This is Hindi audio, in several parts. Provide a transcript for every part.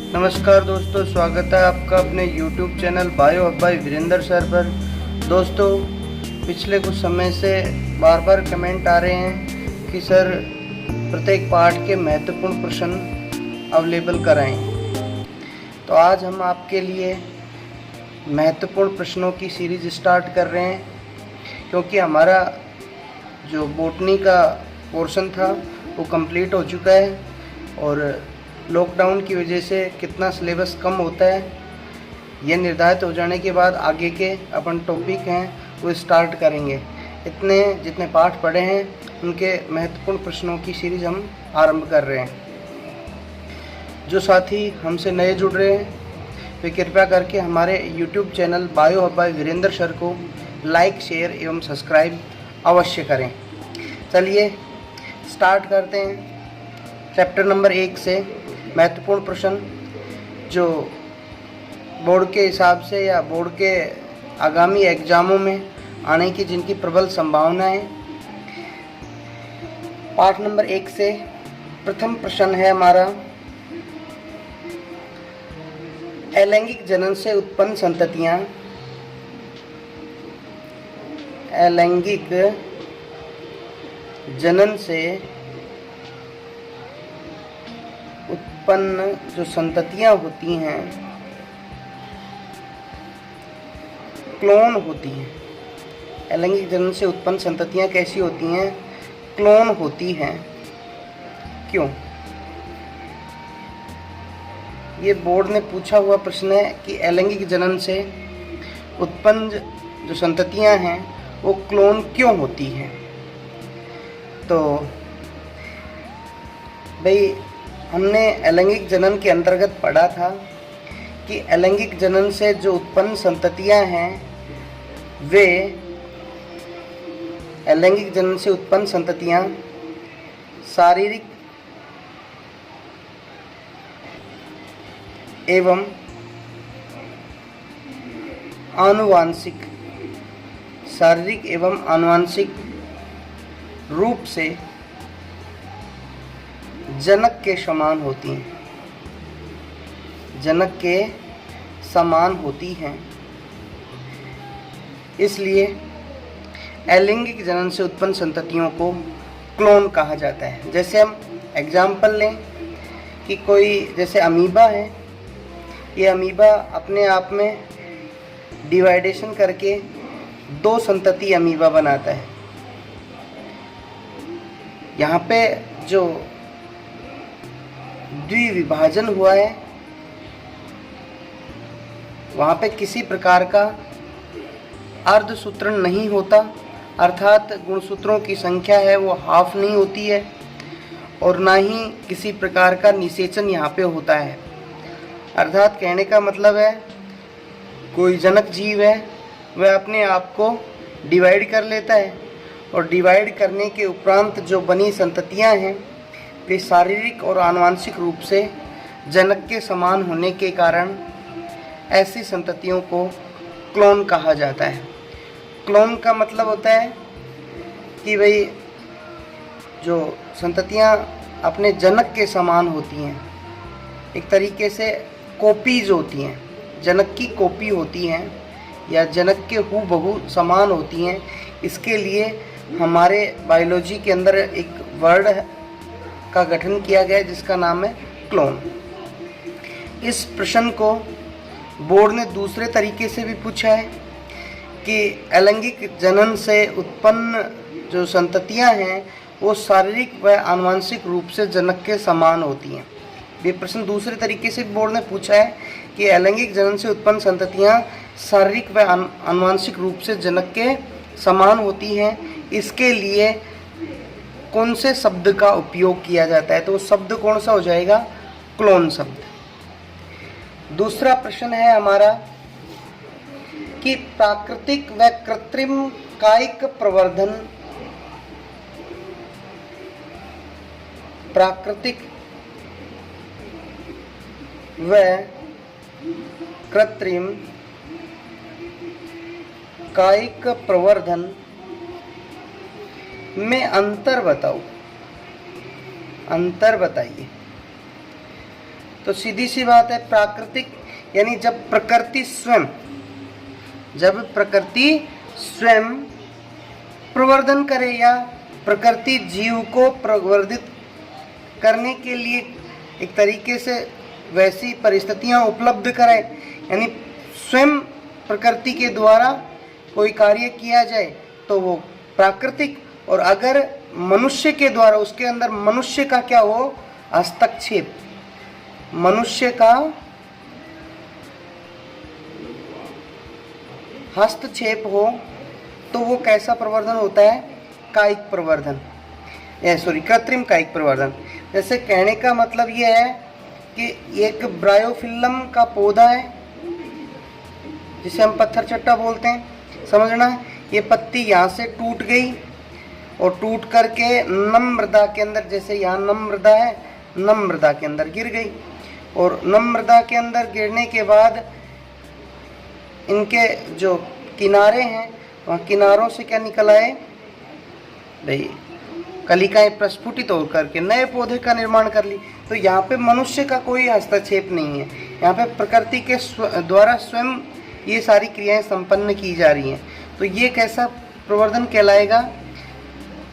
नमस्कार दोस्तों, स्वागत है आपका अपने YouTube channel bio hub by Virendra sir पर। दोस्तों, पिछले कुछ समय से बार बार कमेंट आ रहे हैं कि सर प्रत्येक पाठ के महत्वपूर्ण प्रश्न अवेलेबल कराएं। तो आज हम आपके लिए महत्वपूर्ण प्रश्नों की सीरीज स्टार्ट कर रहे हैं, क्योंकि हमारा जो बॉटनी का पोर्शन था वो कंप्लीट हो चुका है और लॉकडाउन की वजह से कितना सिलेबस कम होता है यह निर्धारित हो जाने के बाद आगे के अपन टॉपिक हैं वो स्टार्ट करेंगे। इतने जितने पाठ पढ़े हैं उनके महत्वपूर्ण प्रश्नों की सीरीज हम आरंभ कर रहे हैं। जो साथी हमसे नए जुड़ रहे हैं वे कृपया करके हमारे YouTube channel bio hub by Virendra sir को लाइक, शेयर एवं सब्सक्राइब अवश्य करें। चलिए स्टार्ट करते हैं चैप्टर नंबर 1 से। महत्वपूर्ण प्रश्न जो बोर्ड के हिसाब से या बोर्ड के आगामी एग्जामों में आने की जिनकी प्रबल संभावना है। पाठ नंबर 1 से प्रथम प्रश्न है हमारा, अलैंगिक जनन से उत्पन्न संततियां, अलैंगिक जनन से उत्पन्न जो संततियां होती हैं क्लोन होती हैं। अलैंगिक जनन से उत्पन्न संततियां कैसी होती हैं? क्लोन होती हैं। क्यों? ये बोर्ड ने पूछा हुआ प्रश्न है कि अलैंगिक जनन से उत्पन्न जो संततियां हैं वो क्लोन क्यों होती हैं। तो भाई, हमने अलैंगिक जनन के अंतर्गत पढ़ा था कि अलैंगिक जनन से जो उत्पन्न संततियां हैं वे अलैंगिक जनन से उत्पन्न संततियां शारीरिक एवं आनुवांशिक, शारीरिक एवं आनुवांशिक रूप से जनक के समान होती हैं, जनक के समान होती हैं। इसलिए अलैंगिक जनन से उत्पन्न संततियों को क्लोन कहा जाता है। जैसे हम एग्जाम्पल लें कि कोई जैसे अमीबा है, ये अमीबा अपने आप में डिवाइडेशन करके 2 संतति अमीबा बनाता है। यहाँ पे जो द्विविभाजन हुआ है वहाँ पे किसी प्रकार का अर्धसूत्रण नहीं होता, अर्थात गुणसूत्रों की संख्या है वो हाफ नहीं होती है, और ना ही किसी प्रकार का निषेचन यहाँ पे होता है। अर्थात कहने का मतलब है कोई जनक जीव है वह अपने आप को डिवाइड कर लेता है और डिवाइड करने के उपरांत जो बनी संततियाँ हैं वे शारीरिक और आनुवांशिक रूप से जनक के समान होने के कारण ऐसी संततियों को क्लोन कहा जाता है। क्लोन का मतलब होता है कि भाई जो संततियां अपने जनक के समान होती हैं, एक तरीके से कॉपीज होती हैं, जनक की कॉपी होती हैं या जनक के हूबहू समान होती हैं। इसके लिए हमारे बायोलॉजी के अंदर एक वर्ड का गठन किया गया है जिसका नाम है क्लोन। इस प्रश्न को बोर्ड ने दूसरे तरीके से भी पूछा है कि अलैंगिक जनन से उत्पन्न जो संततियां हैं वो शारीरिक व आनुवांशिक रूप से जनक के समान होती हैं। ये प्रश्न दूसरे तरीके से बोर्ड ने पूछा है कि अलैंगिक जनन से उत्पन्न संततियां शारीरिक व आनुवांशिक रूप से जनक के समान होती हैं। इसके लिए कौन से शब्द का उपयोग किया जाता है? तो वो शब्द कौन सा हो जाएगा? क्लोन शब्द। दूसरा प्रश्न है हमारा कि प्राकृतिक व कृत्रिम कायिक प्रवर्धन, प्राकृतिक व कृत्रिम कायिक प्रवर्धन में अंतर बताओ, अंतर बताइए। तो सीधी सी बात है, प्राकृतिक यानी जब प्रकृति स्वयं प्रवर्धन करे या प्रकृति जीव को प्रवर्धित करने के लिए एक तरीके से वैसी परिस्थितियां उपलब्ध कराए, यानी स्वयं प्रकृति के द्वारा कोई कार्य किया जाए तो वो प्राकृतिक, और अगर मनुष्य के द्वारा उसके अंदर मनुष्य का क्या हो, हस्तक्षेप, मनुष्य का हस्तक्षेप हो तो वो कैसा प्रवर्धन होता है, कायिक प्रवर्धन, कृत्रिम कायिक प्रवर्धन। जैसे कहने का मतलब ये है कि एक ब्रायोफिल्म का पौधा है जिसे हम पत्थर चट्टा बोलते हैं, समझना है, ये पत्ती यहाँ से टूट गई और टूट करके नम मृदा के अंदर, जैसे यहाँ नम मृदा है, नम मृदा के अंदर गिर गई, और नम मृदा के अंदर गिरने के बाद इनके जो किनारे हैं वहाँ किनारों से क्या निकल आए भाई, कलिकाएं प्रस्फुटित होकर करके नए पौधे का निर्माण कर ली। तो यहाँ पे मनुष्य का कोई हस्तक्षेप नहीं है, यहाँ पे प्रकृति के द्वारा स्वयं ये सारी क्रियाएं संपन्न की जा रही हैं। तो ये कैसा प्रवर्धन कहलाएगा,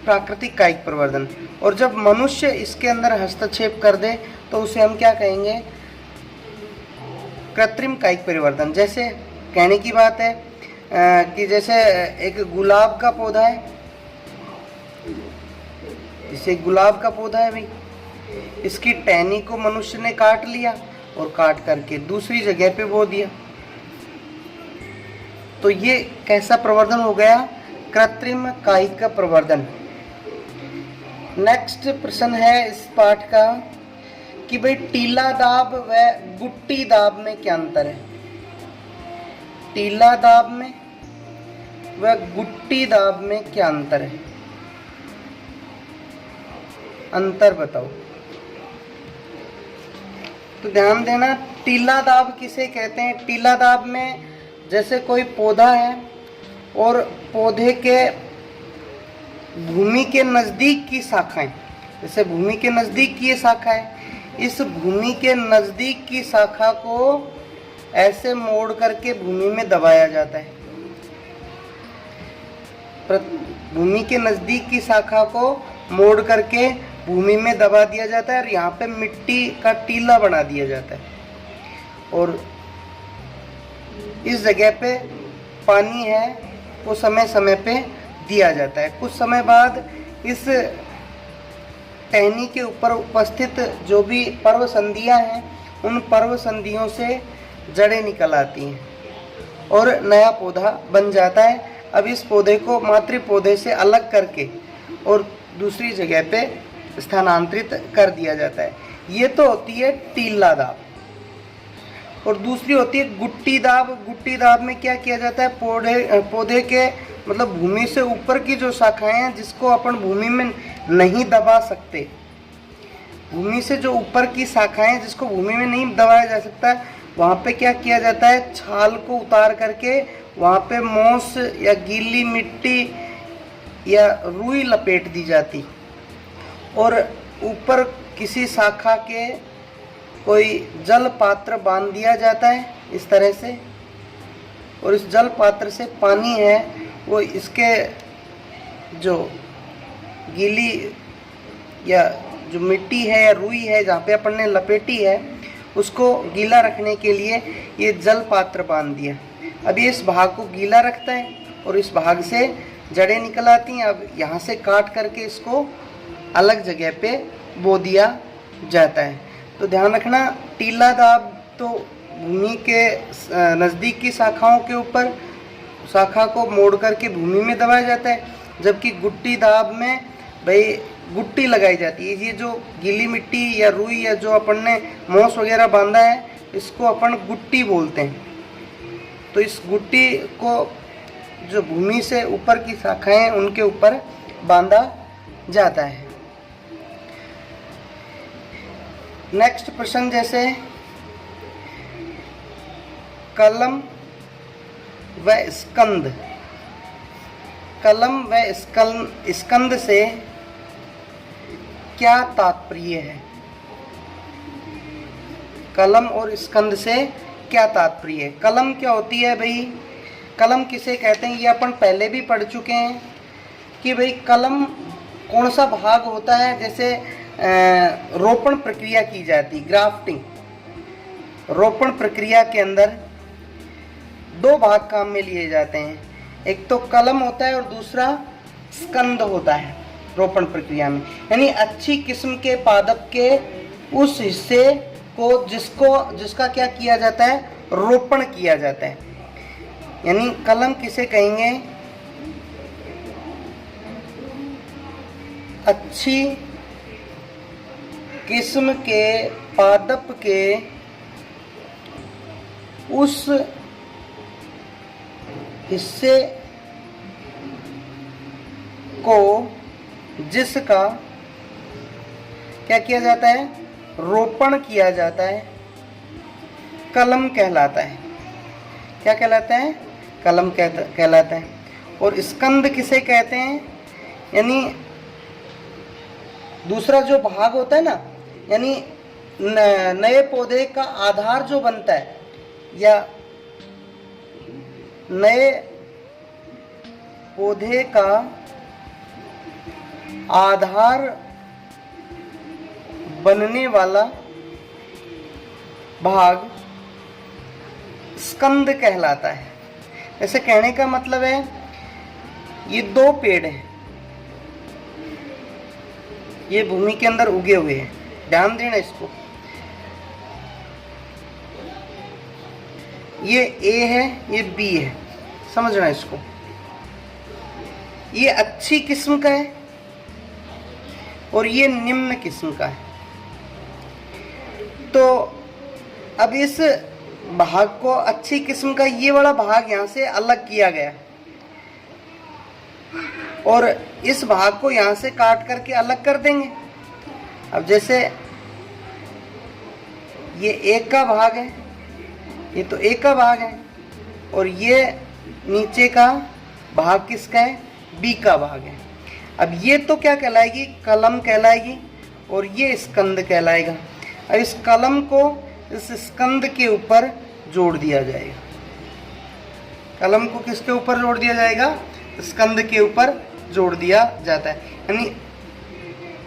प्राकृतिक कायिक प्रवर्धन। और जब मनुष्य इसके अंदर हस्तक्षेप कर दे तो उसे हम क्या कहेंगे, कृत्रिम कायिक परिवर्तन। जैसे कहने की बात है कि जैसे एक गुलाब का पौधा है, जैसे गुलाब का पौधा है भाई, इसकी टहनी को मनुष्य ने काट लिया और काट करके दूसरी जगह पे बो दिया, तो ये कैसा प्रवर्धन हो गया, कृत्रिम कायिक का प्रवर्धन। नेक्स्ट प्रश्न है इस पाठ का कि भाई टीला दाब व गुट्टी दाब में क्या अंतर है, टीला दाब में व गुट्टी दाब में क्या अंतर है, अंतर बताओ। तो ध्यान देना, टीला दाब किसे कहते हैं, टीला दाब में जैसे कोई पौधा है और पौधे के भूमि के नज़दीक की शाखाएं, जैसे भूमि के नज़दीक की ये शाखा है, इस भूमि के नज़दीक की शाखा को ऐसे मोड़ करके भूमि में दबाया जाता है, भूमि के नज़दीक की शाखा को मोड़ करके भूमि में दबा दिया जाता है और यहाँ पे मिट्टी का टीला बना दिया जाता है, और इस जगह पे पानी है वो समय समय पे दिया जाता है। कुछ समय बाद इस टहनी के ऊपर उपस्थित जो भी पर्व संधियाँ हैं, उन पर्व संधियों से जड़ें निकल आती हैं और नया पौधा बन जाता है। अब इस पौधे को मातृ पौधे से अलग करके और दूसरी जगह पे स्थानांतरित कर दिया जाता है। ये तो होती है टीला दाब, और दूसरी होती है गुट्टी दाब। गुट्टी दाब में क्या किया जाता है, पौधे के मतलब भूमि से ऊपर की जो शाखाएं हैं जिसको अपन भूमि में नहीं दबा सकते, भूमि से जो ऊपर की शाखाएं जिसको भूमि में नहीं दबाया जा सकता, वहाँ पे क्या किया जाता है, छाल को उतार करके वहाँ पे मोस या गीली मिट्टी या रुई लपेट दी जाती, और ऊपर किसी शाखा के कोई जल पात्र बांध दिया जाता है इस तरह से, और इस जल पात्र से पानी है वो इसके जो गीली या जो मिट्टी है या रुई है जहाँ पे अपन ने लपेटी है उसको गीला रखने के लिए ये जल पात्र बांध दिया। अब ये इस भाग को गीला रखता है और इस भाग से जड़ें निकल आती हैं। अब यहाँ से काट करके इसको अलग जगह पे बो दिया जाता है। तो ध्यान रखना, टीला दाब तो भूमि के नज़दीक की शाखाओं के ऊपर शाखा को मोड़ करके भूमि में दबाया जाता है, जबकि गुट्टी दाब में भाई गुट्टी लगाई जाती है। ये जो गीली मिट्टी या रुई या जो अपन ने मोस वगैरह बांधा है इसको अपन गुट्टी बोलते हैं। तो इस गुट्टी को जो भूमि से ऊपर की शाखाएं हैं उनके ऊपर बांधा जाता है। नेक्स्ट प्रश्न, जैसे कलम व स्कंद, कलम व स्कंद से क्या तात्पर्य है? कलम और स्कंद से क्या तात्पर्य है। कलम क्या होती है भाई, कलम किसे कहते हैं ये अपन पहले भी पढ़ चुके हैं कि भाई कलम कौन सा भाग होता है। जैसे रोपण प्रक्रिया की जाती, ग्राफ्टिंग, रोपण प्रक्रिया के अंदर दो भाग काम में लिए जाते हैं, एक तो कलम होता है और दूसरा स्कंद होता है रोपण प्रक्रिया में। यानी अच्छी किस्म के पादप के उस हिस्से को जिसका क्या किया जाता है, रोपण किया जाता है। यानी कलम किसे कहेंगे, अच्छी किस्म के पादप के उस हिस्से को जिसका क्या किया जाता है, रोपण किया जाता है, कलम कहलाता है। क्या कहलाता है, कलम कहलाता है। और स्कंद किसे कहते हैं, यानी दूसरा जो भाग होता है ना, यानी नए पौधे का आधार जो बनता है या नए पौधे का आधार बनने वाला भाग स्कंद कहलाता है। ऐसे कहने का मतलब है ये दो पेड़ हैं, ये भूमि के अंदर उगे हुए हैं, ध्यान देना इसको। ये ए है, ये बी है, समझना इसको। ये अच्छी किस्म का है और ये निम्न किस्म का है। तो अब इस भाग को, अच्छी किस्म का ये वाला भाग यहां से अलग किया गया और इस भाग को यहां से काट करके अलग कर देंगे। अब जैसे ये एक का भाग है, ये तो एक का भाग है, और ये नीचे का भाग किसका है, बी का भाग है। अब ये तो क्या कहलाएगी, कलम कहलाएगी, और ये स्कंद कहलाएगा। अब इस कलम को इस स्कंद के ऊपर जोड़ दिया जाएगा। कलम को किसके ऊपर जोड़ दिया जाएगा, स्कंद के ऊपर जोड़ दिया जाता है। यानी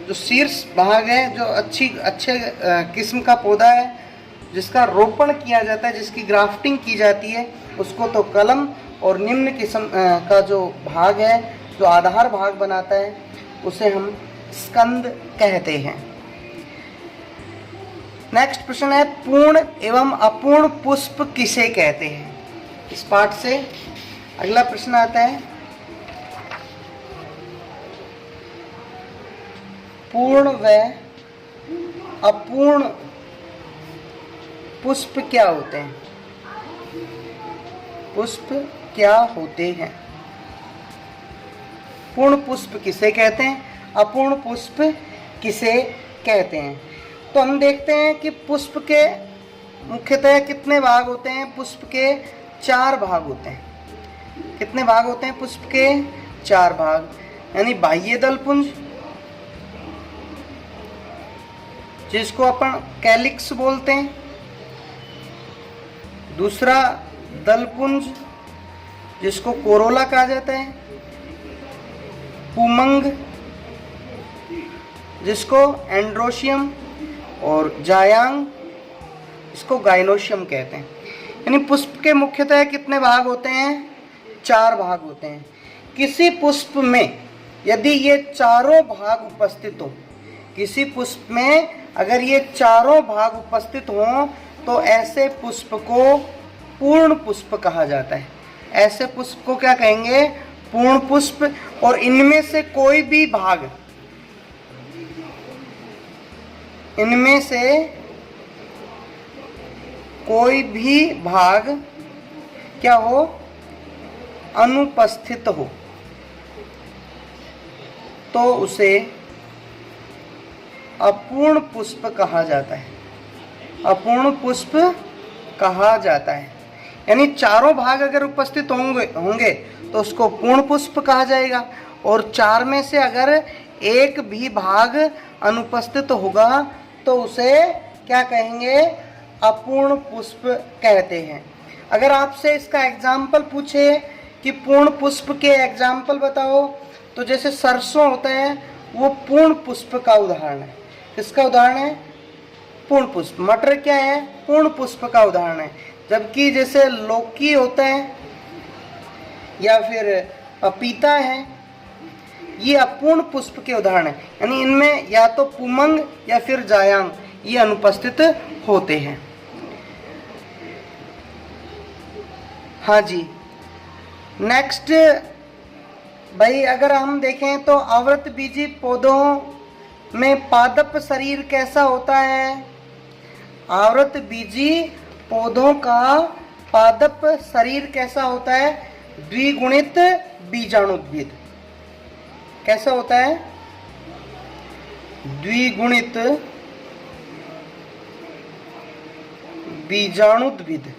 जो शीर्ष भाग है, जो अच्छे किस्म का पौधा है, जिसका रोपण किया जाता है, जिसकी ग्राफ्टिंग की जाती है, उसको तो कलम, और निम्न किस्म का जो भाग है, जो आधार भाग बनाता है, उसे हम स्कंद कहते हैं। नेक्स्ट प्रश्न है, पूर्ण एवं अपूर्ण पुष्प किसे कहते हैं। इस पाठ से अगला प्रश्न आता है, पूर्ण व अपूर्ण पुष्प क्या होते हैं। पुष्प क्या होते हैं, पूर्ण पुष्प किसे कहते हैं, अपूर्ण पुष्प किसे कहते हैं। तो हम देखते हैं कि पुष्प के मुख्यतः कितने भाग होते हैं। पुष्प के 4 भाग होते हैं। कितने भाग होते हैं पुष्प के, 4 भाग। यानी बाह्य दल पुंज, जिसको अपन कैलिक्स बोलते हैं, दूसरा दलपुंज जिसको कोरोला कहा जाता है, पुमंग जिसको एंड्रोशियम, और जायांग इसको गाइनोशियम कहते हैं। यानी पुष्प के मुख्यतः कितने भाग होते हैं, 4 भाग होते हैं। किसी पुष्प में यदि ये चारों भाग उपस्थित हो, किसी पुष्प में अगर ये चारों भाग उपस्थित हों, तो ऐसे पुष्प को पूर्ण पुष्प कहा जाता है। ऐसे पुष्प को क्या कहेंगे, पूर्ण पुष्प। और इनमें से कोई भी भाग, इनमें से कोई भी भाग क्या हो, अनुपस्थित हो, तो उसे अपूर्ण पुष्प कहा जाता है। अपूर्ण पुष्प कहा जाता है। यानी चारों भाग अगर उपस्थित होंगे तो उसको पूर्ण पुष्प कहा जाएगा, और 4 में से अगर एक भी भाग अनुपस्थित होगा तो उसे क्या कहेंगे, अपूर्ण पुष्प कहते हैं। अगर आपसे इसका एग्जाम्पल पूछे कि पूर्ण पुष्प के एग्जाम्पल बताओ, तो जैसे सरसों होता है वो पूर्ण पुष्प का उदाहरण है। किसका उदाहरण है? पूर्ण पुष्प। मटर क्या है? पूर्ण पुष्प का उदाहरण है। जबकि जैसे लौकी होता है या फिर पपीता है, ये अपूर्ण पुष्प के उदाहरण है। यानी इनमें या तो पुमंग या फिर जायांग ये अनुपस्थित होते हैं। हाँ जी, नेक्स्ट भाई अगर हम देखें तो आवृतबीजी पौधों में पादप शरीर कैसा होता है? आवृतबीजी पौधों का पादप शरीर कैसा होता है? द्विगुणित बीजाणुद्भिद। कैसा होता है? द्विगुणित बीजाणुद्भिद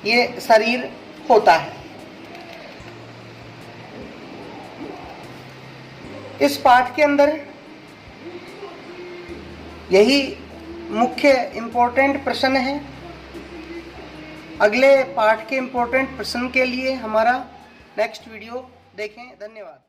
ये शरीर होता है। इस पाठ के अंदर यही मुख्य इम्पोर्टेंट प्रश्न है। अगले पाठ के इम्पोर्टेंट प्रश्न के लिए हमारा नेक्स्ट वीडियो देखें। धन्यवाद।